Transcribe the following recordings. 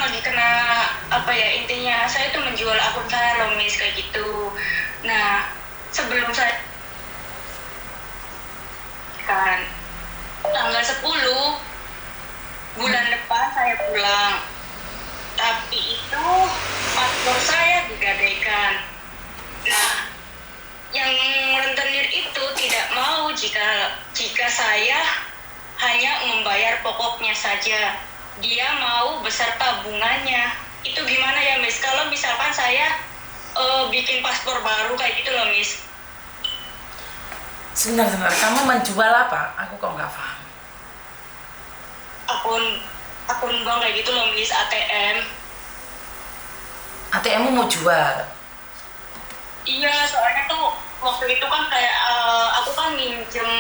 kan lagi kena apa ya, intinya saya tuh menjual akun saya loh Miss, kayak gitu. Nah, sebelum saya kan tanggal 10 bulan depan saya pulang, tapi itu paspor saya digadaikan. Nah, yang rentenir itu tidak mau jika saya hanya membayar pokoknya saja. Dia mau beserta bunganya. Itu gimana ya Miss? Kalau misalkan saya bikin paspor baru kayak gitu loh Miss. Sebentar, kamu menjual apa? Aku kok nggak paham. Akun bank kayak gitu loh Miss, ATM. ATM-mu mau jual? Iya, soalnya tuh waktu itu kan kayak aku kan minjem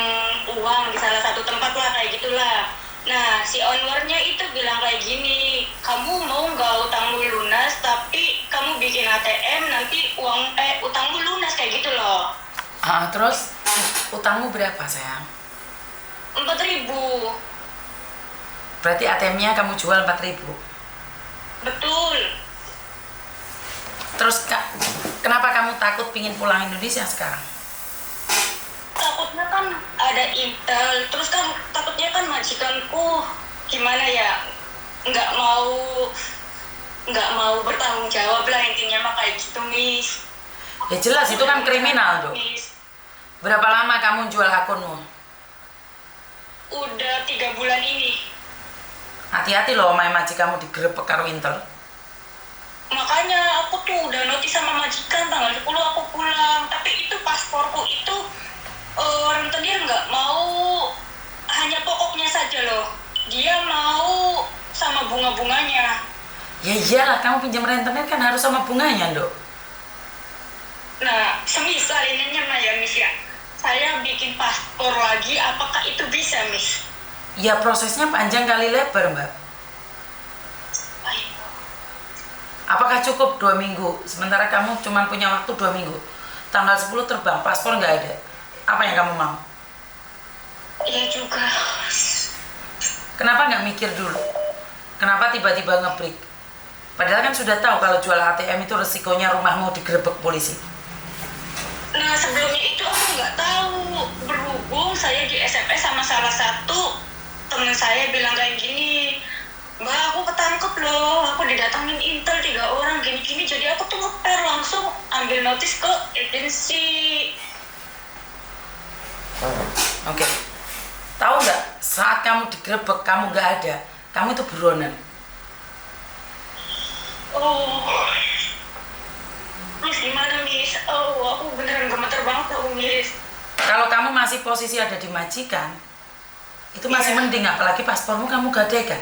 uang di salah satu tempat lah, kayak gitulah. Nah, si ownernya itu bilang kayak gini, kamu mau nggak utangmu lunas, tapi kamu bikin ATM, nanti utangmu lunas, kayak gitu loh. Terus utangmu berapa sayang? 4.000. Berarti ATM-nya kamu jual 4.000? Betul. Terus kenapa kamu takut pingin pulang Indonesia sekarang? Takutnya kan ada intel, terus kan takutnya kan majikanku gimana ya, nggak mau bertanggung jawab lah, intinya mah kayak gitu Miss. Ya jelas itu kan kriminal dong. Berapa lama kamu jual akunmu? Udah 3 bulan ini. Hati-hati loh, main majikanmu digerebek karo intel. Makanya aku tuh udah notis sama majikan, tanggal 10 aku pulang. Tapi itu pasporku itu rentenir nggak mau hanya pokoknya saja loh. Dia mau sama bunga-bunganya. Ya iyalah, kamu pinjam rentenir kan harus sama bunganya dok. Nah, semisal ini ya Miss ya, saya bikin paspor lagi, apakah itu bisa Miss? Ya prosesnya panjang kali lebar mbak. Apakah cukup 2 minggu? Sementara kamu cuma punya waktu 2 minggu. Tanggal 10 terbang, paspor nggak ada. Apa yang kamu mau? Iya juga. Kenapa nggak mikir dulu? Kenapa tiba-tiba ngebreak? Padahal kan sudah tahu kalau jual ATM itu resikonya rumahmu digerebek polisi. Nah sebelumnya itu aku nggak tahu. Berhubung saya di SMS sama salah satu teman saya bilang kayak gini, Mbak, aku ketangkep loh, aku didatangin intel 3 orang gini-gini, jadi aku tuh ngeper langsung ambil notis ke agensi. Oke. Tahu nggak, saat kamu digerebek, kamu nggak ada, kamu itu buronan. Oh, Miss gimana Miss? Oh, aku beneran gemeter banget loh Miss. Kalau kamu masih posisi ada di majikan, itu masih mending, apalagi paspormu kamu gadaikan.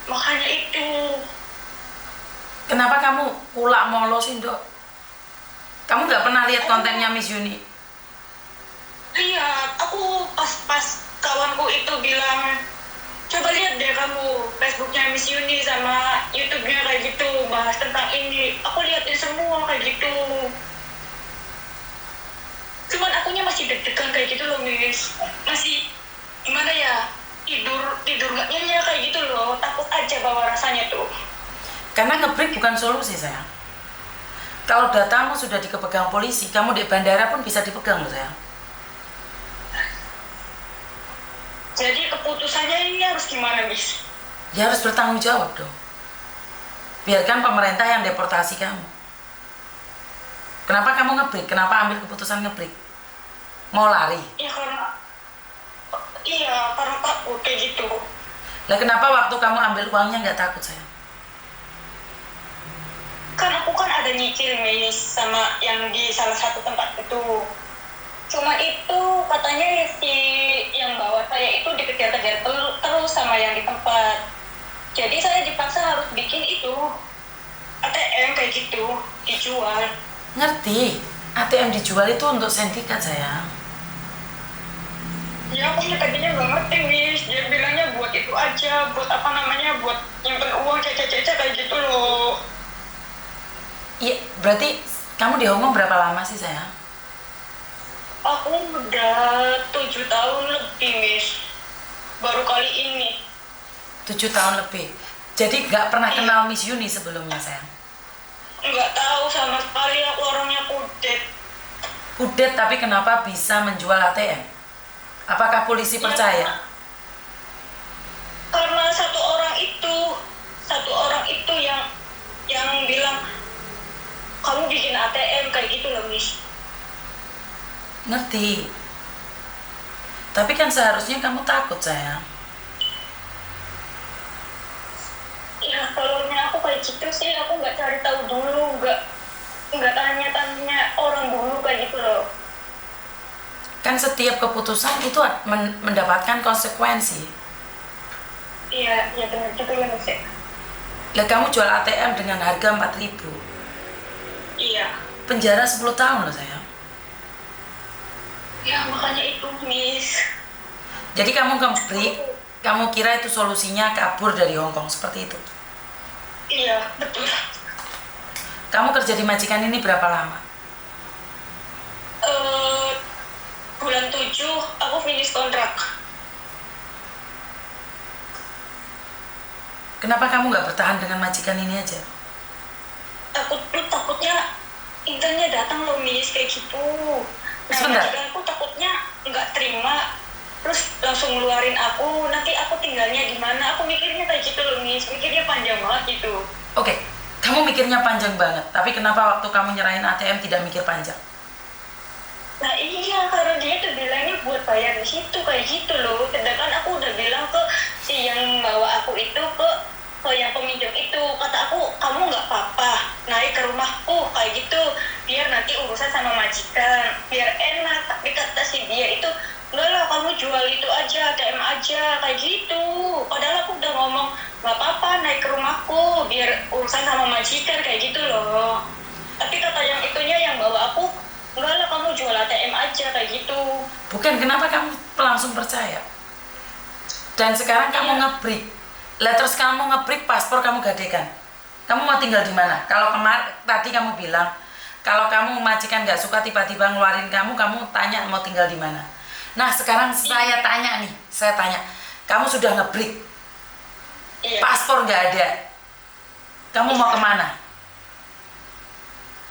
Makanya itu. Kenapa kamu kulak molo sih dok? Kamu nggak pernah lihat kontennya Miss Yuni? Lihat, aku pas kawanku itu bilang, coba lihat deh kamu Facebooknya Miss Yuni sama YouTube-nya kayak gitu, bahas tentang ini. Aku liatin semua kayak gitu. Cuman akunya masih deg-degan kayak gitu loh Miss. Masih gimana ya, tidur nggak nyenyak kayak gitu loh. Takut aja bawa rasanya tuh. Karena ngebreak bukan solusi sayang. Kalau datamu sudah dikepegang polisi, kamu di bandara pun bisa dipegang loh sayang. Jadi keputusannya ini harus gimana Miss? Ya harus bertanggung jawab dong. Biarkan pemerintah yang deportasi kamu. Kenapa kamu ngebreak? Kenapa ambil keputusan ngebreak? Mau lari? Iya karena takut kayak gitu. Lah kenapa waktu kamu ambil uangnya nggak takut sayang? Kan aku kan ada nyicil Miss sama yang di salah satu tempat itu. Cuma itu katanya si yang bawa saya itu dikejar-kejar terus sama yang di tempat. Jadi saya dipaksa harus bikin itu ATM kayak gitu, dijual. Ngerti? ATM dijual itu untuk sindikat sayang. Ya aku tadinya nggak ngerti Miss. Dia bilangnya buat itu aja, buat apa namanya, buat nyimpen uang cece-cece kayak gitu loh. Iya, berarti kamu di Hong Kong berapa lama sih sayang? Aku udah 7 tahun lebih Miss. Baru kali ini. 7 tahun lebih. Jadi nggak pernah kenal Miss Yuni sebelumnya, sayang? Nggak tahu sama sekali, aku orangnya kudet. Kudet, tapi kenapa bisa menjual ATM? Apakah polisi percaya? Karena satu orang itu yang bilang kamu bikin ATM kayak gitu loh, Miss. Ngerti. Tapi kan seharusnya kamu takut, sayang. Ya kalau aku kayak gitu sih, aku nggak cari tahu dulu, nggak tanya-tanya orang dulu kayak gitu loh. Kan setiap keputusan itu mendapatkan konsekuensi. Iya benar juga ya, Miss. Lah kamu jual ATM dengan harga 4.000. Iya. Penjara 10 tahun loh, sayang. Ya makanya itu, Miss. Jadi kamu kamu kira itu solusinya kabur dari Hong Kong seperti itu? Iya, betul. Kamu kerja di majikan ini berapa lama? Bulan 7 aku finish kontrak. Kenapa kamu nggak bertahan dengan majikan ini aja? Takutnya internnya datang loh, Miss, kayak gitu. Nah, Sebentar. majikanku takutnya nggak terima, terus langsung ngeluarin aku, nanti aku tinggalnya di mana? Aku mikirnya kayak gitu loh, Miss, mikirnya panjang banget gitu. Oke, kamu mikirnya panjang banget, tapi kenapa waktu kamu nyerahin ATM tidak mikir panjang? Nah iya, karena dia tuh bilangnya buat bayar di situ kayak gitu loh. Sedangkan aku udah bilang ke si yang bawa aku itu, ke yang peminjam itu, kata aku kamu nggak apa-apa naik ke rumahku kayak gitu, biar nanti urusan sama majikan biar enak. Tapi kata si dia itu, enggak lah, kamu jual itu aja, ATM aja kayak gitu. Padahal aku udah ngomong nggak apa-apa naik ke rumahku biar urusan sama majikan kayak gitu loh. Tapi kata yang itunya yang bawa aku, enggak lah, kamu jual ATM aja kayak gitu. Bukan, kenapa kamu langsung percaya? Dan sekarang kamu nge-break. Lah terus kamu nge-break, paspor kamu gadekan. Kamu mau tinggal di mana? Kalau tadi kamu bilang, kalau kamu majikan nggak suka tiba-tiba ngeluarin kamu tanya mau tinggal di mana. Nah sekarang saya tanya, kamu sudah nge-break, paspor nggak ada, kamu mau kemana?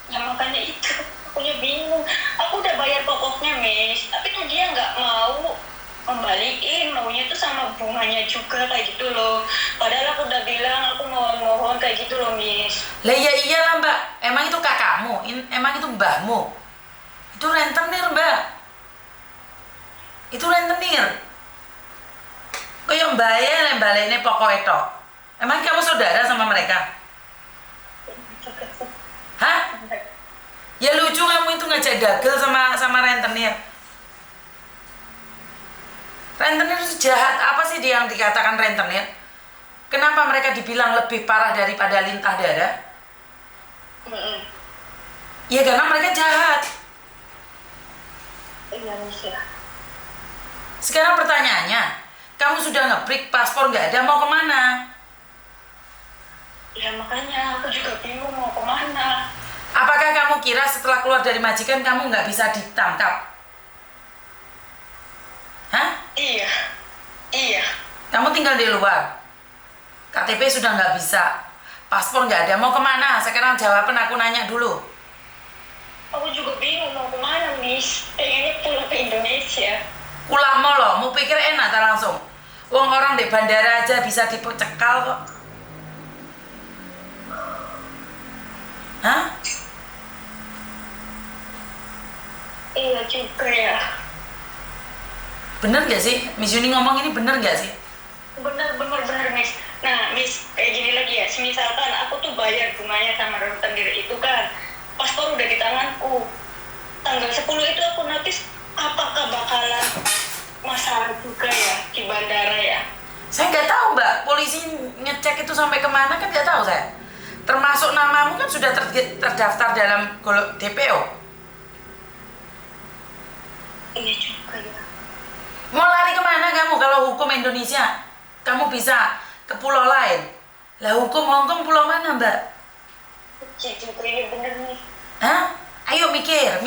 Ya makanya itu, akunya bingung. Aku udah bayar pokoknya, Miss, tapi tuh dia nggak mau kembaliin, maunya tuh sama bunganya juga kayak gitu loh. Padahal aku udah bilang aku mohon kayak gitu loh, Miss. Lah ya iyalah mbak, emang itu kakakmu, emang itu mbahmu, itu rentenir mbak, itu rentenir. Kayak mbak ya ini pokok itu. Emang kamu saudara sama mereka? Hah? Ya lucu kamu itu ngajak dagel sama rentenir. Rentenir itu jahat. Apa sih dia yang dikatakan rentenir? Kenapa mereka dibilang lebih parah daripada lintah darah? Ya karena mereka jahat. Iya, Miss ya. Sekarang pertanyaannya, kamu sudah nge-break, paspor nggak ada, mau kemana? Ya makanya aku juga bingung mau kemana. Apakah kamu kira setelah keluar dari majikan kamu nggak bisa ditangkap? Hah? Iya. Kamu tinggal di luar, KTP sudah nggak bisa, paspor nggak ada, mau kemana? Sekarang jawaban aku nanya dulu. Aku juga bingung mau kemana, Miss. Pengennya pulang ke Indonesia. Pulang loh, mau pikir enak tak langsung? Wong orang di bandara aja bisa dicekal kok. Hah? Iya juga ya. Bener gak sih? Miss Yuni ngomong ini bener gak sih? Bener, Miss. Nah, Miss, kayak gini lagi ya. Misalkan aku tuh bayar bunganya sama rentenir itu kan, paspor udah di tanganku. Tanggal 10 itu aku notis, apakah bakalan masalah juga ya di bandara ya? Saya nggak tahu mbak, polisi ngecek itu sampai kemana kan nggak tahu saya. Termasuk namamu kan sudah terdaftar dalam DPO. Iya juga ya. Mau lari kemana kamu kalau hukum Indonesia? Kamu bisa ke pulau lain. Lah hukum Hongkong pulau mana mbak? Iya juga ya, bener nih. Hah? Ayo mikir.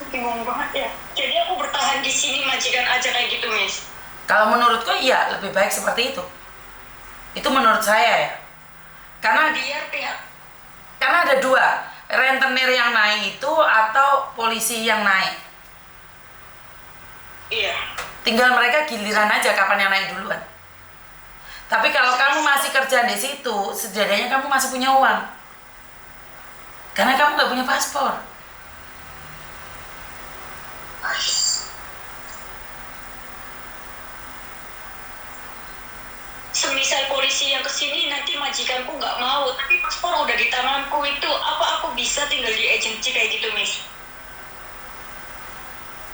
Bingung banget ya. Jadi aku bertahan di sini majikan aja kayak gitu, Miss. Kalau menurutku iya lebih baik seperti itu. Itu menurut saya ya. Karena Biar pihak ada dua, rentenir yang naik itu atau polisi yang naik. iya. Tinggal mereka giliran aja kapan yang naik duluan. Tapi kalau kamu masih kerja di situ, setidaknya kamu masih punya uang. Karena kamu nggak punya paspor. Semisal polisi yang kesini nanti majikanku nggak mau, tapi paspor udah di tanganku itu, apa aku bisa tinggal di agensi kayak gitu, Miss?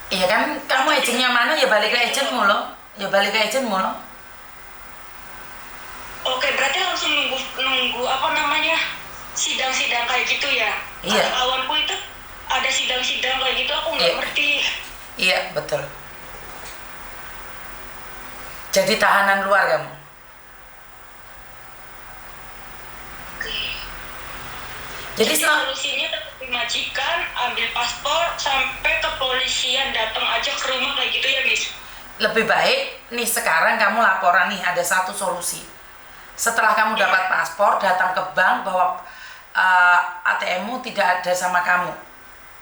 Iya kan, kamu agentnya mana ya balik ke agentmu loh. Ya balik ke agentmu loh. Oke, berarti langsung nunggu apa namanya sidang-sidang kayak gitu ya? Iya. Kawanku itu ada sidang-sidang kayak gitu, aku nggak Iya. ngerti. Iya, betul. Jadi tahanan luar kamu. Jadi Solusinya tetap dimajikan, ambil paspor, sampai kepolisian datang aja ke rumah kayak gitu ya, Miss? lebih baik nih sekarang kamu laporan nih, ada satu solusi. Setelah kamu dapat paspor, datang ke bank bahwa ATM-mu tidak ada sama kamu.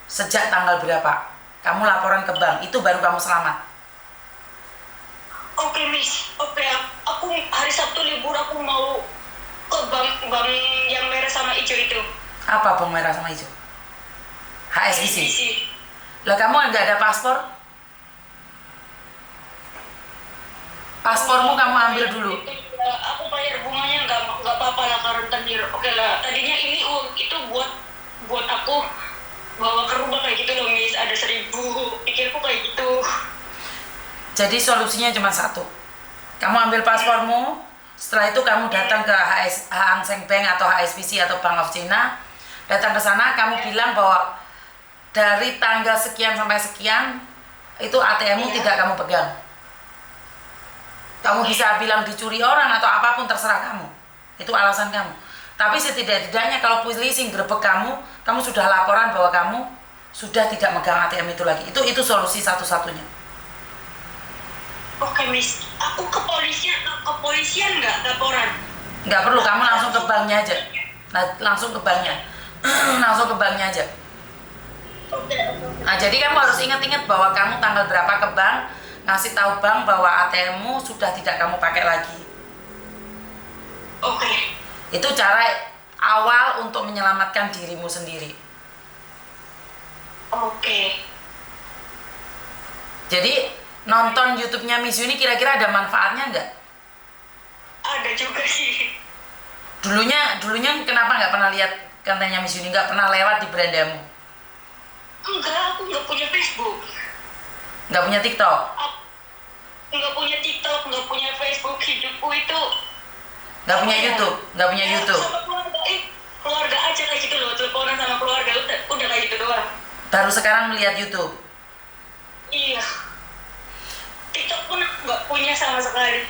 Sejak tanggal berapa? Kamu laporan ke bank, itu baru kamu selamat. Oke, Miss. Oke, aku hari Sabtu libur, aku mau ke bank yang merah sama hijau itu. Apa bank merah sama hijau? HSBC. HSBC. Lah kamu nggak ada paspor? Paspormu kamu ambil dulu. Ya, aku bayar bunganya nggak apa-apa lah karena tenir. Oke lah. Tadinya ini uang itu buat aku bawa ke rumah kayak gitu loh, Miss. Ada 1.000. Pikirku kayak gitu. Jadi solusinya cuma satu. Kamu ambil paspormu, setelah itu kamu datang ke Hang Seng Bank atau HSBC atau Bank of China. Datang ke sana, kamu bilang bahwa dari tanggal sekian sampai sekian itu ATM-mu tidak kamu pegang. Kamu bisa bilang dicuri orang atau apapun, terserah kamu. Itu alasan kamu. Tapi setidak-tidaknya kalau polisi grebek kamu sudah laporan bahwa kamu sudah tidak megang ATM itu lagi. Itu solusi satu-satunya. Oke, Miss. Aku kepolisian nggak laporan. Nggak perlu, kamu langsung ke banknya aja. Langsung ke banknya. Langsung ke banknya aja. Oke. Nah, jadi kamu harus ingat-ingat bahwa kamu tanggal berapa ke bank, ngasih tahu bank bahwa ATM-mu sudah tidak kamu pakai lagi. Oke. Itu cara awal untuk menyelamatkan dirimu sendiri. Oke. Jadi nonton YouTube-nya Miss Yuni kira-kira ada manfaatnya nggak? Ada juga sih. Dulunya kenapa nggak pernah lihat kontennya Miss Yuni, nggak pernah lewat di berandamu? Enggak, aku nggak punya Facebook. Nggak punya TikTok? Aku nggak punya TikTok, nggak punya Facebook. Hidupku itu Nggak punya YouTube? Nggak punya ya, YouTube? sama keluarga aja kayak gitu loh, teleponan sama keluarga udah kayak gitu doang. Baru sekarang melihat YouTube? Iya. TikTok pun nggak punya sama sekali.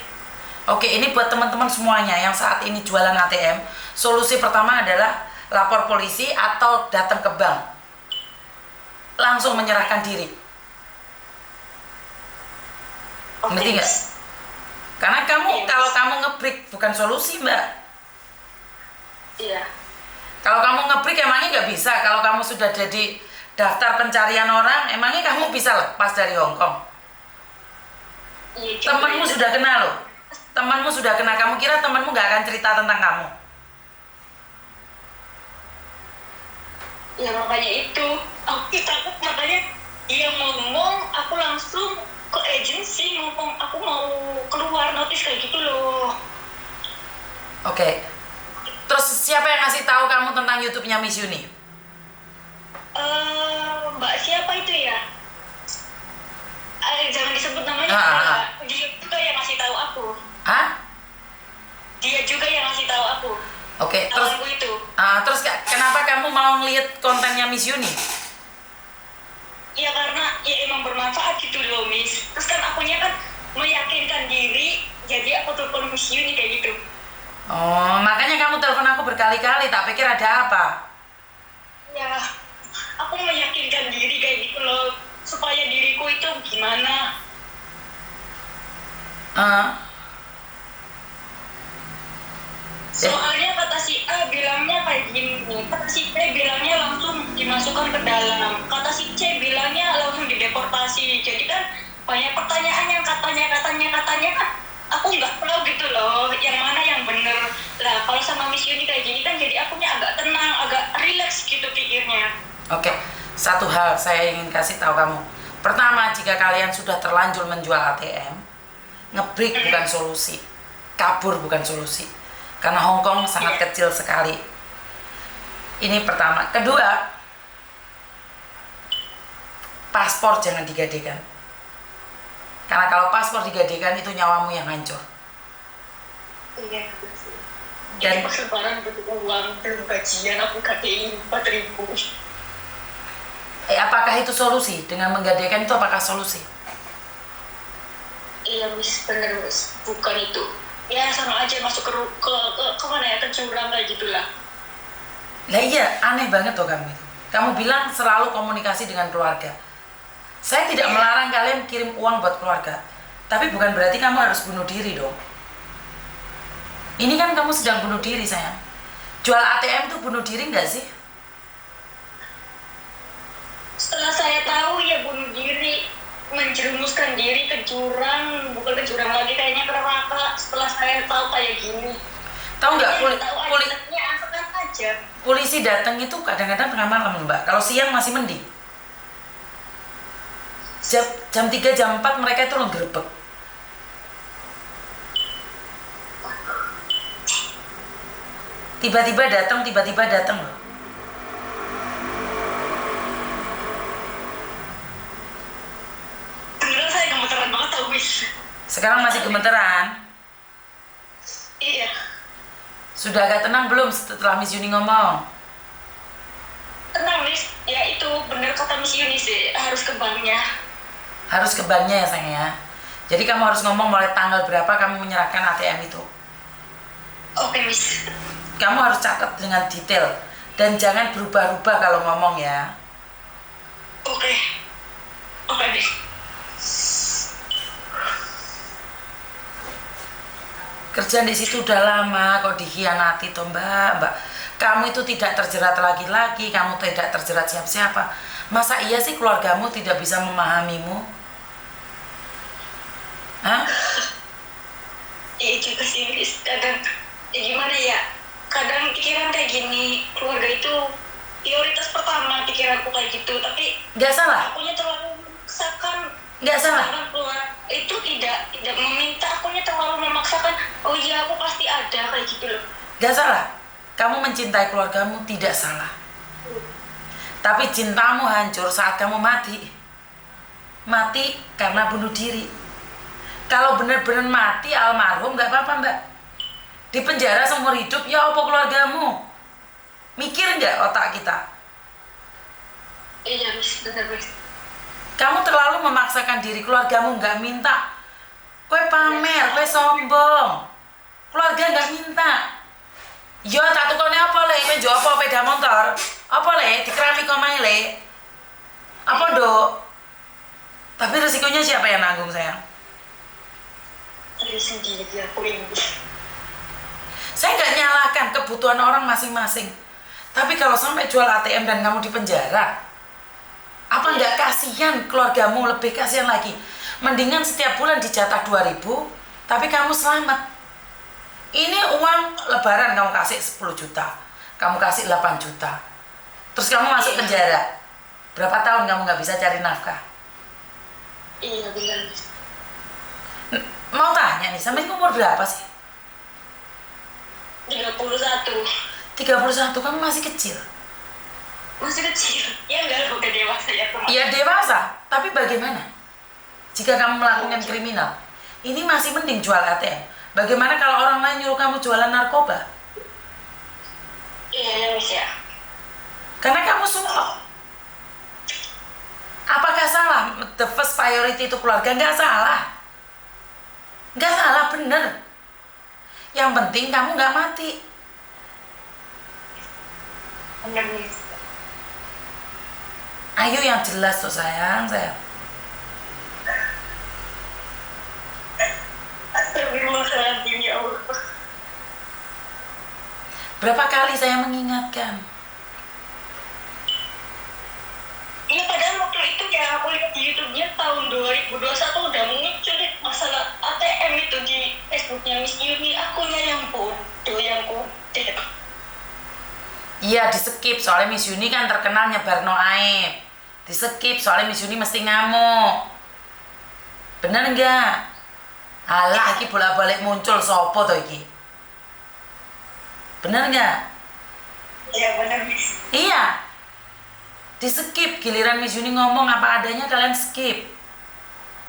Oke, ini buat teman-teman semuanya yang saat ini jualan ATM, solusi pertama adalah lapor polisi atau datang ke bank. Langsung menyerahkan diri. Oke, Ngerti nggak? Miss. Karena kamu, Iya. kalau kamu ngebreak bukan solusi, Mbak. Iya. Kalau kamu ngebreak emangnya nggak bisa. Kalau kamu sudah jadi daftar pencarian orang, emangnya kamu bisa lepas dari Hong Kong? Iya juga. Temanmu sudah kena loh. Temanmu sudah kena. Kamu kira temanmu nggak akan cerita tentang kamu? Ya makanya itu, aku takut makanya dia ngomong, aku langsung ke agensi ngomong aku mau keluar notis kayak gitu loh. Oke. Terus siapa yang ngasih tahu kamu tentang YouTube-nya Miss Yuni? Mbak siapa itu ya? Jangan disebut namanya. Dia juga yang ngasih tahu aku. Hah? Dia juga yang ngasih tahu aku. Oke. Terus, Kawanku itu. terus kenapa kamu mau ngeliat kontennya Miss Yuni? Ya karena ya emang bermanfaat gitu loh, Miss. Terus kan akunya kan meyakinkan diri, jadi aku telepon Miss Yuni kayak gitu. Oh, makanya kamu telepon aku berkali-kali. Tak pikir ada apa? Ya, aku meyakinkan diri kayak gitu loh, supaya diriku itu gimana. Soalnya kata si A bilangnya kayak gini, kata si B bilangnya langsung dimasukkan ke dalam, kata si C bilangnya langsung dideportasi. Jadi kan banyak pertanyaan yang katanya kan aku nggak tahu gitu loh, yang mana yang bener. Lah kalau sama Miss Yuni kayak gini kan jadi akunya agak tenang, agak relax gitu pikirnya. Oke, satu hal saya ingin kasih tahu kamu. Pertama, jika kalian sudah terlanjur menjual ATM, ngebreak bukan solusi, kabur bukan solusi. Karena Hong Kong sangat kecil sekali. Ini pertama. Kedua, paspor jangan digadekan. Karena kalau paspor digadekan itu nyawamu yang hancur. Iya. Dan Jadi pas lebaran butuh uang, belum gajian aku gadein 4.000. Apakah itu solusi? Dengan menggadekan itu apakah solusi? Iya Miss, bener Miss, bukan itu. Ya sama aja masuk ke mana ya, ke jurang kayak gitulah. Nah iya, aneh banget tuh kamu itu. Kamu bilang selalu komunikasi dengan keluarga. Saya tidak melarang kalian kirim uang buat keluarga, tapi bukan berarti kamu harus bunuh diri dong. Ini kan kamu sedang bunuh diri sayang. Jual ATM tuh bunuh diri nggak sih? Setelah saya tahu ya bunuh diri, menjerumuskan diri ke jurang, bukan ke jurang lagi, kayaknya ke neraka. Setelah saya tahu kayak gini, Tahu nggak polisi datang itu kadang-kadang tengah malam mbak. Kalau siang masih mending. Jam 3 jam 4 mereka itu nggerebek. Tiba-tiba datang loh. Beneran saya gemeteran banget tau Miss. Sekarang masih gemeteran. Iya. Sudah agak tenang belum setelah Miss Yuni ngomong? Tenang Miss, ya itu bener kata Miss Yuni sih, harus ke banknya. Harus ke banknya ya sayang ya. Jadi kamu harus ngomong mulai tanggal berapa kamu menyerahkan ATM itu. Oke Miss. Kamu harus catat dengan detail dan jangan berubah-ubah kalau ngomong ya. Oke Miss. Kerjaan di situ udah lama kok dikhianati toh mbak. Kamu itu tidak terjerat laki-laki, kamu tidak terjerat siapa-siapa. Masa iya sih keluargamu tidak bisa memahamimu? Hah? Ya juga sih Miss, kadang ya gimana ya, kadang pikiran kayak gini, keluarga itu prioritas pertama pikiranku kayak gitu, tapi Nggak salah, akunya terlalu memaksakan. nggak salah. Keluar itu tidak meminta, akunya terlalu memaksakan. Oh iya aku pasti ada kayak gitu loh. Nggak salah. Kamu mencintai keluargamu tidak salah. Tapi cintamu hancur saat kamu mati. Mati karena bunuh diri. Kalau benar-benar mati almarhum nggak apa-apa mbak. Di penjara seumur hidup ya apa keluargamu? Mikir nggak otak kita? Iya Miss, bener Miss. Kamu terlalu memaksakan diri, keluargamu nggak minta. Kue pamer, kue sombong. Keluarga nggak minta. Yo tak tukone apa le? Kue jual apa sepeda motor? Apa le? Di keramik omahe le? Apa dok? Tapi resikonya siapa yang nanggung sayang? Diri sendiri aku ini. Saya nggak nyalahkan kebutuhan orang masing-masing. Tapi kalau sampai jual ATM dan kamu di penjara, apa nggak kasihan keluargamu, lebih kasihan lagi? Mendingan setiap bulan dijatah 2.000, tapi kamu selamat. Ini uang lebaran kamu kasih 10 juta, kamu kasih 8 juta. Terus kamu masuk penjara. Berapa tahun kamu nggak bisa cari nafkah? Iya benar. Mau tanya nih, sampai umur berapa sih? 31. 31, kamu masih kecil. Masih kecil. Ya enggak, udah dewasa ya teman. Iya dewasa, tapi bagaimana? Jika kamu melakukan kriminal, ini masih mending jual ATM. Bagaimana kalau orang lain nyuruh kamu jualan narkoba? Iya Miss ya. Karena kamu sumpah. Apakah salah? The first priority itu keluarga, nggak salah. Nggak salah, bener. Yang penting kamu nggak mati. Benar Miss. Ayo yang jelas tuh sayang, sayang. Astagfirullahaladzim ya Allah. Berapa kali saya mengingatkan? Iya padahal waktu itu ya aku lihat di YouTube-nya tahun 2021 udah muncul masalah ATM itu di Facebook-nya Miss Yuni. Akunya yang bodoh, yang kudet. Iya, di skip soalnya Miss Yuni kan terkenal nyebar no aib. Di skip soalnya Miss Yuni mesti ngamuk. Bener enggak? Alah, iki bolak-balik muncul sopo to iki? Bener enggak? Iya benar Miss. Iya. Di skip, giliran Miss Yuni ngomong apa adanya kalian skip.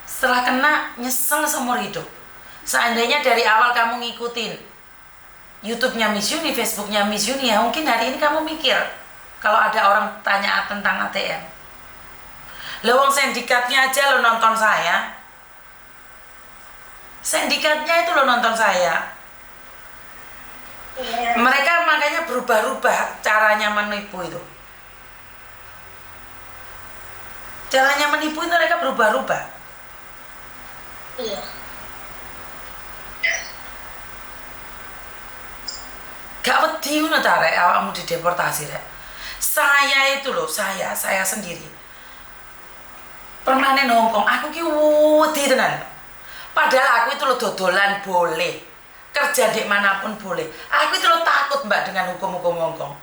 Setelah kena nyesel seumur hidup. Seandainya dari awal kamu ngikutin YouTube-nya Miss Yuni, Facebook-nya Miss Yuni, ya mungkin hari ini kamu mikir kalau ada orang tanya tentang ATM. Lewong sindikatnya aja lo nonton saya. Sindikatnya itu lo nonton saya. Mereka makanya berubah-ubah caranya menipu itu. Caranya menipu itu mereka berubah-ubah. Iya. Gak wedi ngono ta rek awakmu dideportasi rek. Saya itu loh, saya sendiri. Permanen Hongkong, aku ki wedi tenan. Padahal aku itu lo dodolan boleh. Kerja di manapun boleh. Aku itu lo takut Mbak dengan hukum-hukum Hongkong.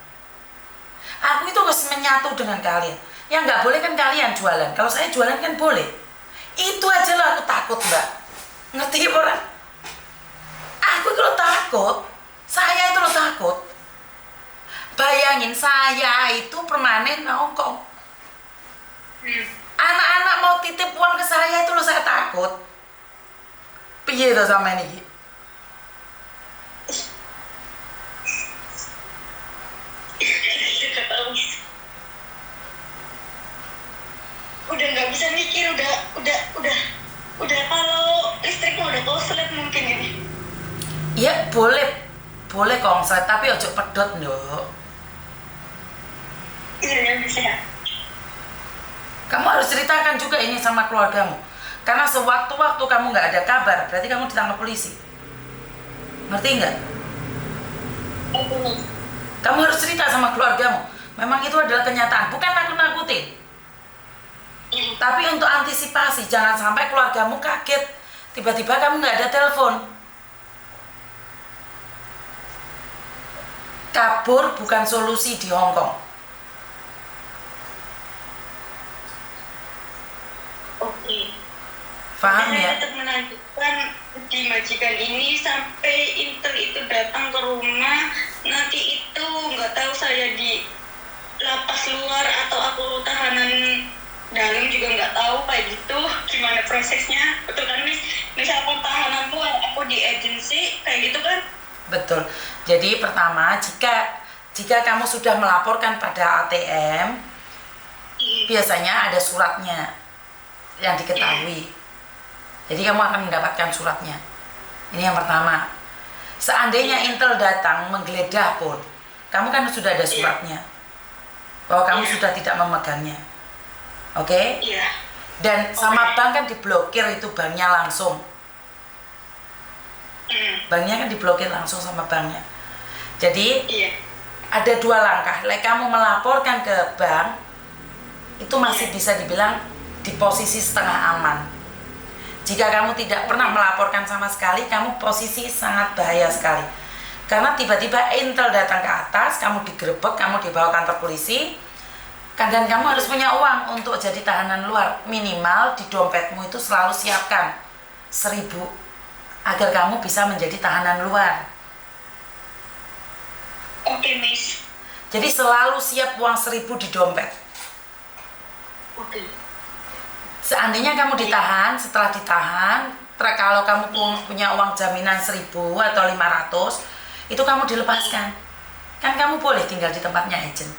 Aku itu harus menyatu dengan kalian. Yang nggak boleh kan kalian jualan. Kalau saya jualan kan boleh. Itu aja lah aku takut Mbak. Ngerti ya orang? Aku itu lo takut. Saya itu lo takut. Bayangin saya itu permanen Hongkong. Anak-anak mau titip uang ke saya itu lo saya takut. Piye to sama ini? Udah nggak bisa mikir, udah kalau listriknya udah konslet mungkin ini. Ya boleh konslet tapi ojo pedot nduk. Iya bisa. Kamu harus ceritakan juga ini sama keluargamu. Karena sewaktu-waktu kamu nggak ada kabar, berarti kamu ditangkap polisi. Ngerti nggak? Kamu harus cerita sama keluargamu. Memang itu adalah kenyataan, bukan nakut-nakutin. Tapi untuk antisipasi, jangan sampai keluargamu kaget. Tiba-tiba kamu nggak ada telepon. Kabur bukan solusi di Hongkong. Oke. Paham Saya ya? tetap melanjutkan di majikan ini sampai Intel itu datang ke rumah. Nanti itu nggak tahu saya di lapas luar atau aku tahanan dalam juga nggak tahu kayak gitu gimana prosesnya. Betul kan Miss? Misal aku tahanan luar, aku di agensi kayak gitu kan? Betul. Jadi pertama, jika kamu sudah melaporkan pada ATM, biasanya ada suratnya yang diketahui. Jadi kamu akan mendapatkan suratnya. Ini yang pertama. Seandainya Intel datang menggeledah pun, kamu kan sudah ada suratnya bahwa kamu sudah tidak memegangnya. Oke? Iya. Dan sama bank kan diblokir itu banknya langsung. Banknya kan diblokir langsung sama banknya. Jadi ada dua langkah. Like kamu melaporkan ke bank, itu masih bisa dibilang di posisi setengah aman. Jika kamu tidak pernah melaporkan sama sekali, kamu posisi sangat bahaya sekali. Karena tiba-tiba Intel datang ke atas, kamu digerebek, kamu dibawa kantor polisi, dan kamu harus punya uang untuk jadi tahanan luar. Minimal di dompetmu itu selalu siapkan 1.000 agar kamu bisa menjadi tahanan luar. Oke, Miss. Jadi selalu siap uang 1.000 di dompet. Oke. Seandainya kamu ditahan, setelah ditahan, kalau kamu punya uang jaminan 1.000 atau 500, itu kamu dilepaskan. Kan kamu boleh tinggal di tempatnya agent.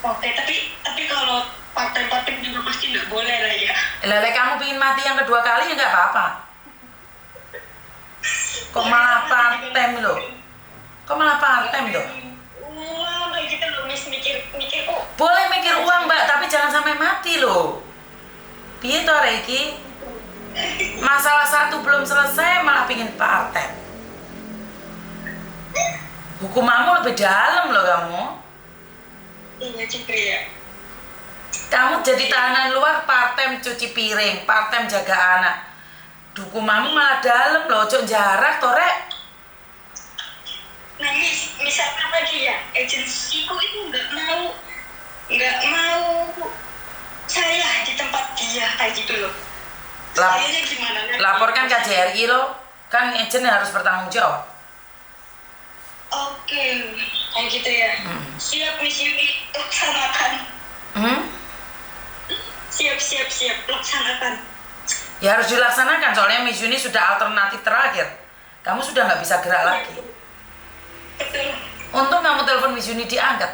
Oke, tapi kalau part-time juga pasti nggak boleh lah ya. Lele kamu pingin mati yang kedua kali ya nggak apa-apa. Kok malah part-time loh? Kok malah part-time loh? Wah, kayak gitu loh, Miss mikir kok Boleh mikir uang mbak, tapi jangan sampai mati loh. Piye toh Reiki? Masalah satu belum selesai malah pingin part-time. Hukumanmu lebih dalam loh kamu. Iya juga ya. Kamu jadi tahanan luar, part-time cuci piring, part-time jaga anak. Hukumanmu malah dalam loh, ojo jarak toh Rek. Nah misalkan lagi ya, agensiku itu nggak mau saya di tempat dia kayak gitu loh. Sayanya gimana? Laporkan KJRI loh, kan agent harus bertanggung jawab. Oke, kayak gitu ya. Siap Miss Yuni, laksanakan. Siap, laksanakan. Ya harus dilaksanakan, soalnya Miss Yuni sudah alternatif terakhir. Kamu sudah nggak bisa gerak lagi. Betul. Untung kamu telepon Miss Yuni diangkat.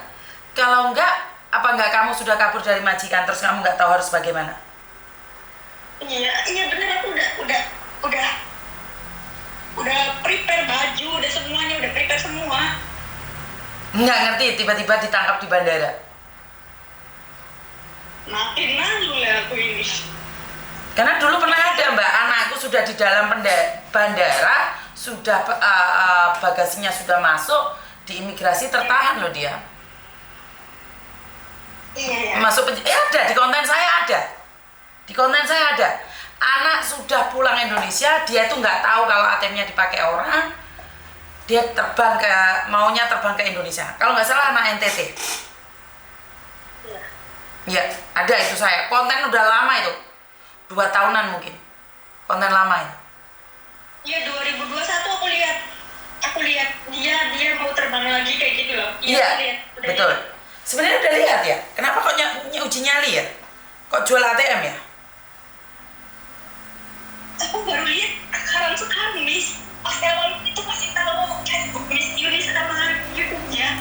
Kalau enggak, apa enggak kamu sudah kabur dari majikan terus kamu nggak tahu harus bagaimana? Iya benar, aku udah prepare baju, udah semuanya, udah prepare semua. Nggak ngerti, tiba-tiba ditangkap di bandara. Makin malu lah aku ini. Karena dulu pernah ada mbak, anakku sudah di dalam bandara, sudah bagasinya sudah masuk, di imigrasi tertahan loh dia. Iya. Masuk ada di konten saya ada. Di konten saya ada. Anak sudah pulang Indonesia, dia tuh nggak tahu kalau ATM-nya dipakai orang. Dia maunya terbang ke Indonesia. Kalau nggak salah anak NTT. Ya, ada itu saya. Konten udah lama itu. 2 tahunan mungkin. Konten lama itu. Iya, 2021 aku lihat dia mau terbang lagi kayak gitu loh. Iya, betul. Lihat. Sebenarnya udah lihat ya. Kenapa kok uji nyali ya? Kok jual ATM ya? Aku baru lihat sekarang Miss. Pas awal itu kasih tahu Facebook Miss Yuni sama YouTube-nya.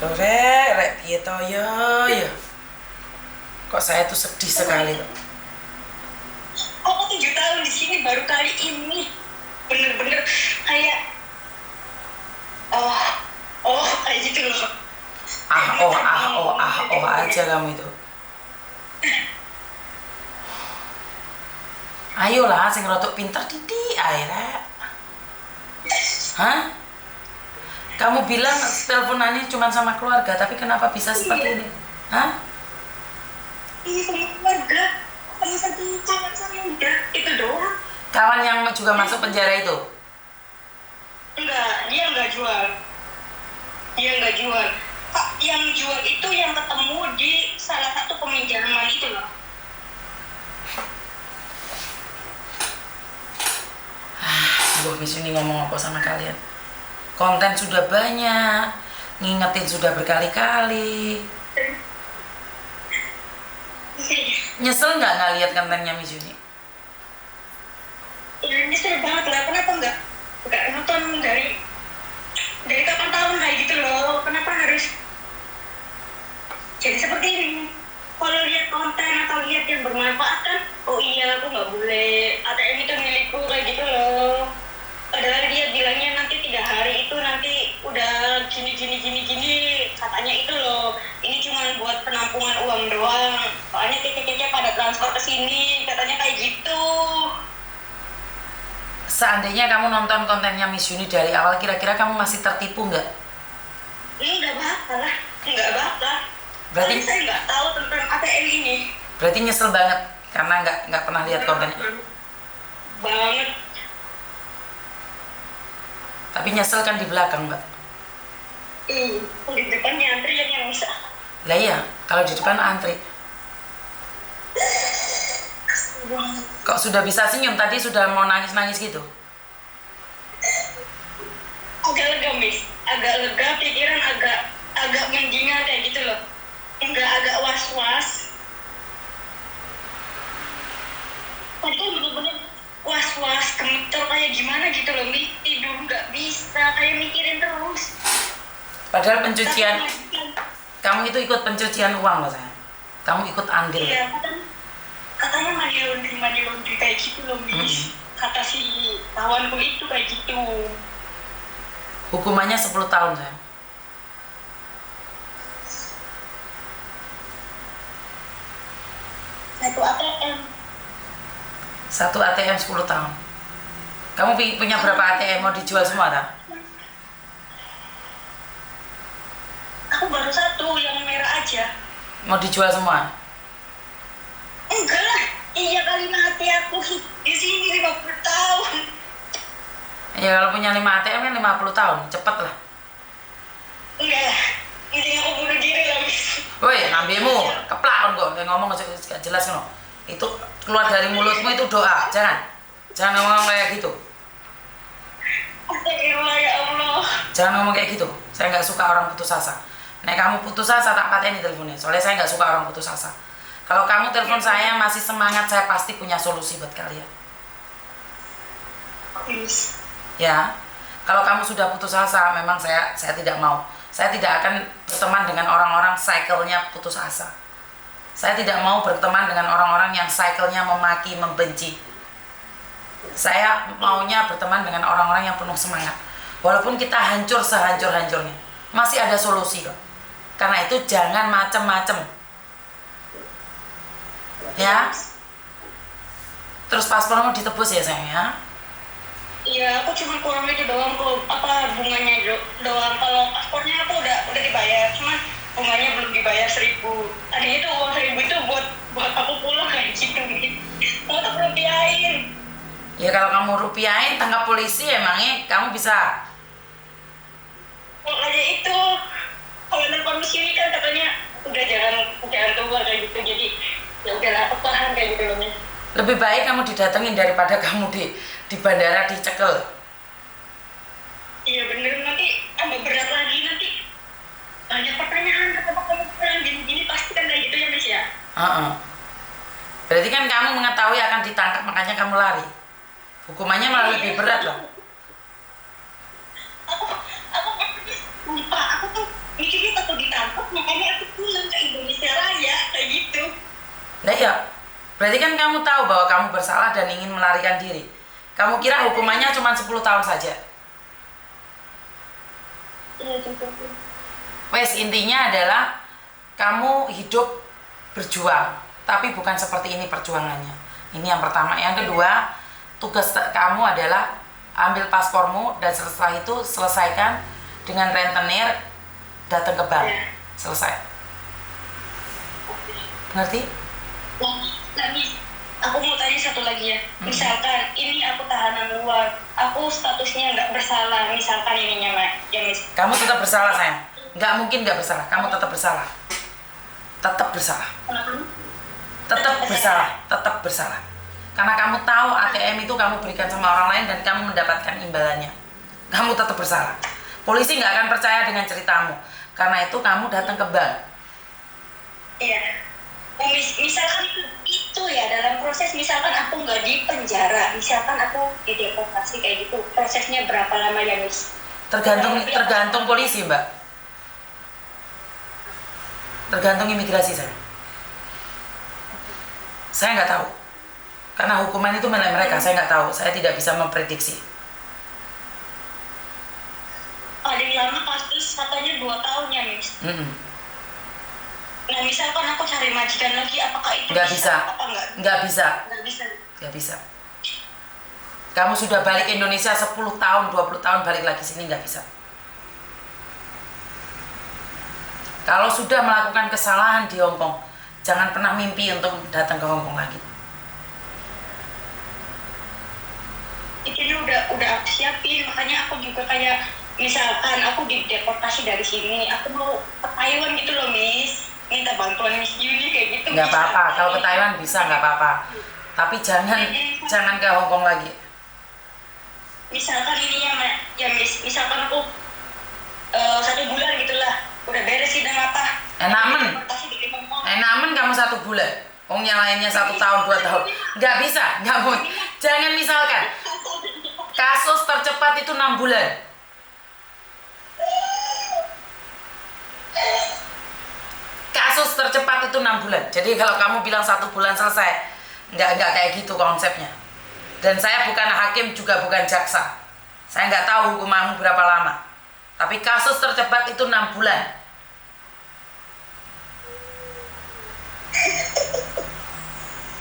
Rek, piye to ya. Kok saya tuh sedih sekali loh. Aku 7 tahun di sini baru kali ini bener-bener kayak kayak gitu loh. Aja kamu itu. Ayolah, sing rotok pinter didik ae Rek. Hah? Kamu bilang teleponannya cuma sama keluarga, tapi kenapa bisa seperti ini? Hah? Iya, sama keluarga. Sama satu kawan saya udah, itu doang. Kawan yang juga masuk penjara itu? Enggak, dia enggak jual. Yang jual itu yang ketemu di salah satu peminjaman itu loh. Miss Yuni ngomong apa sama kalian? Konten sudah banyak, ngingetin sudah berkali-kali. Nyesel nggak lihat kontennya Miss Yuni? Ya nyesel banget lah, kenapa nggak nonton dari kapan tahun kayak gitu loh, kenapa harus jadi seperti ini? Kalau lihat konten atau lihat yang bermanfaat kan, oh iya aku nggak boleh, ATM itu milikku kayak gitu loh. Padahal dia bilangnya nanti 3 hari itu nanti udah gini katanya itu loh, ini cuma buat penampungan uang doang, soalnya titik-titiknya pada transfer ke sini katanya kayak gitu. Seandainya kamu nonton kontennya Miss Yuni dari awal, kira-kira kamu masih tertipu nggak? Nggak bakal. Berarti saya nggak tahu tentang ATM ini. Berarti nyesel banget karena nggak pernah lihat kontennya. Banget. Tapi nyesel kan di belakang mbak. Di depannya antri yang bisa. Lah iya, kalau di depan antri. Kok sudah bisa senyum, tadi sudah mau nangis-nangis gitu? Agak lega Miss, agak lega, pikiran agak menjingal kayak gitu loh. Enggak agak was-was. Tadi kan bener-bener was-was, gemeter kayak gimana gitu loh, Miss. Tidur nggak bisa, kayak mikirin terus. Padahal pencucian, kamu itu ikut pencucian uang loh sayang. Kamu ikut andil. Iya, katanya money laundry kayak gitu loh Miss. Kata si kawanku itu kayak gitu. Hukumannya 10 tahun sayang. satu ATM. Satu ATM 10 tahun. Kamu punya berapa ATM? Mau dijual semua tak? Aku baru satu yang merah aja. Mau dijual semua? Enggak lah, iya kali mati aku di sini 50 tahun. Ya kalau punya 5 ATM kan 50 tahun, cepet lah. Enggak lah, intinya aku bunuh diri lah. Woi, ngambilmu, keplak kok, kayak ngomong gak jelas kan? Itu keluar dari mulutmu itu doa, jangan ngomong kayak gitu. Astagfirullah ya Allah. Jangan ngomong kayak gitu, saya nggak suka orang putus asa. Nek kamu putus asa tak pateni teleponnya, soalnya saya nggak suka orang putus asa. Kalau kamu telepon saya masih semangat, saya pasti punya solusi buat kalian. Please. Ya, kalau kamu sudah putus asa, memang saya tidak mau. Saya tidak akan berteman dengan orang-orang cycle-nya putus asa. Saya tidak mau berteman dengan orang-orang yang cycle-nya memaki, membenci. Saya maunya berteman dengan orang-orang yang penuh semangat. Walaupun kita hancur sehancur-hancurnya, masih ada solusi kok. Karena itu jangan macem-macem. Ya. Terus paspormu ditebus ya sayang ya? Iya, aku cuma kurang itu doang kok, bunganya doang. Kalau paspornya aku udah dibayar, cuman bunganya belum dibayar 1.000. Tadinya itu uang 1.000 itu buat aku pulang kayak gitu. Mau tak rupiahin. Ya kalau kamu rupiahin tangkap polisi emangnya kamu bisa. Makanya itu kalau nelfon di sini kan katanya udah jangan tunggu kayak gitu, jadi ya udahlah aku paham kayak gitu loh. Lebih baik kamu didatengin daripada kamu di bandara dicekel. Iya bener, nanti tambah berat lagi, nanti banyak pertanyaan kenapa kamu pulang gini-gini, pasti kan kayak gitu ya Miss ya. Berarti kan kamu mengetahui akan ditangkap makanya kamu lari. Hukumannya malah lebih berat loh. Aku lupa, aku tuh mikirnya takut ditangkap, makanya aku pulang ke Indonesia Raya kayak gitu. Nah ya, berarti kan kamu tahu bahwa kamu bersalah dan ingin melarikan diri. Kamu kira hukumannya cuma 10 tahun saja? Iya tentu. Wes, intinya adalah kamu hidup berjuang, tapi bukan seperti ini perjuangannya. Ini yang pertama. Yang kedua, tugas kamu adalah ambil paspormu dan setelah itu selesaikan dengan rentenir, datang ke bank. Selesai. Ngerti? Nah, Miss, aku mau tanya satu lagi ya. Misalkan ini aku tahanan luar, aku statusnya nggak bersalah, misalkan ininya ya Miss. Kamu tetap bersalah sayang. Nggak mungkin nggak bersalah. Kamu tetap bersalah. Tetap bersalah. Tetap bersalah. Tetap bersalah. Karena kamu tahu ATM itu kamu berikan sama orang lain dan kamu mendapatkan imbalannya. Kamu tetap bersalah. Polisi nggak akan percaya dengan ceritamu. Karena itu kamu datang ke bank. Iya. Misalkan itu ya dalam proses, misalkan aku nggak di penjara, misalkan aku dideportasi kayak gitu, prosesnya berapa lama ya Miss? Tergantung polisi Mbak. Tergantung imigrasi saya nggak tahu karena hukuman itu milik mereka. Saya nggak tahu, saya tidak bisa memprediksi. Paling lama pasti katanya 2 tahun ya Miss. Nah misalkan aku cari majikan lagi, apakah itu nggak bisa? Nggak bisa. Kamu sudah balik Indonesia 10 tahun, 20 tahun balik lagi sini nggak bisa. Kalau sudah melakukan kesalahan di Hong Kong, jangan pernah mimpi untuk datang ke Hong Kong lagi. Itu udah aku siapin, makanya aku juga kayak misalkan aku dideportasi dari sini, aku mau ke Taiwan gitu loh Miss, minta bantuan Miss Yuni kayak gitu. Nggak apa-apa, kalau ke Taiwan bisa nggak apa-apa. Tapi jangan ke Hong Kong lagi. Misalkan ini ya Miss, misalkan aku 1 bulan gitulah, udah beres sidang apa? Enamen kamu 1 bulan. Yang lainnya 1 tahun, 2 tahun. Nggak bisa, nggak mau. Jangan misalkan. Kasus tercepat itu 6 bulan. Kasus tercepat itu 6 bulan. Jadi kalau kamu bilang 1 bulan selesai, nggak kayak gitu konsepnya. Dan saya bukan hakim juga bukan jaksa. Saya nggak tahu hukumanmu berapa lama. Tapi kasus tercepat itu 6 bulan.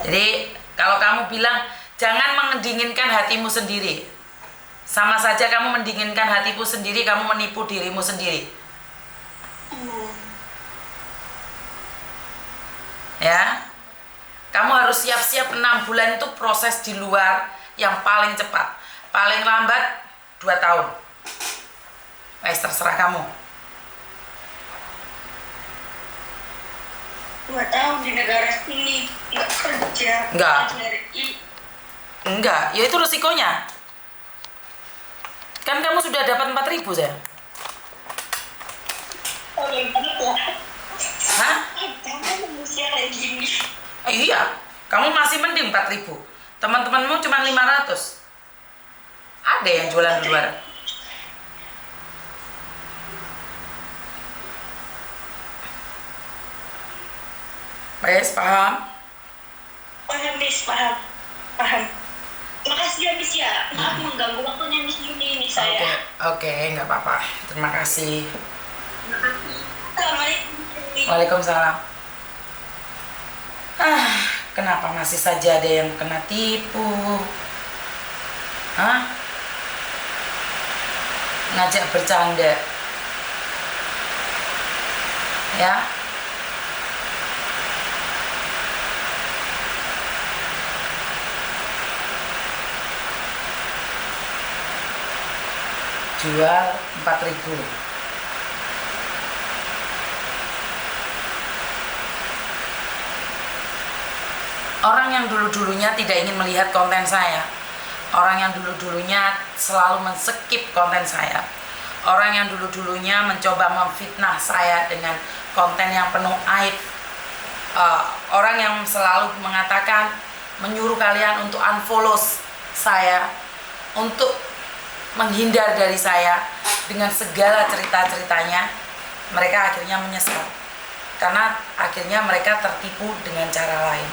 Jadi kalau kamu bilang jangan mendinginkan hatimu sendiri, sama saja kamu mendinginkan hatimu sendiri, kamu menipu dirimu sendiri. Ya, kamu harus siap-siap 6 bulan itu proses di luar yang paling cepat, paling lambat 2 tahun. Terserah kamu. 2 tahun di negara sini nggak kerja. Enggak, ya itu resikonya. Kan kamu sudah dapat 4.000 sayang. Oh ya banget lah. Hah? Jangan manusia kayak gini. Iya, kamu masih mending 4.000. Teman-temanmu cuma 500. Ada yang jualan di luar. Wes, paham? Paham, Miss, paham. Makasih ya, Miss ya. Maaf mengganggu waktunya Miss Yuni ini saya. Oke, nggak apa-apa. Terima kasih. Assalamualaikum. Waalaikumsalam. Kenapa masih saja ada yang kena tipu? Ngajak bercanda. Ya. Jual 4.000. Orang yang dulu-dulunya tidak ingin melihat konten saya, orang yang dulu-dulunya selalu men-skip konten saya, orang yang dulu-dulunya mencoba memfitnah saya dengan konten yang penuh aib, orang yang selalu mengatakan, menyuruh kalian untuk unfollow saya, untuk menghindar dari saya dengan segala cerita-ceritanya, mereka akhirnya menyesal karena akhirnya mereka tertipu dengan cara lain.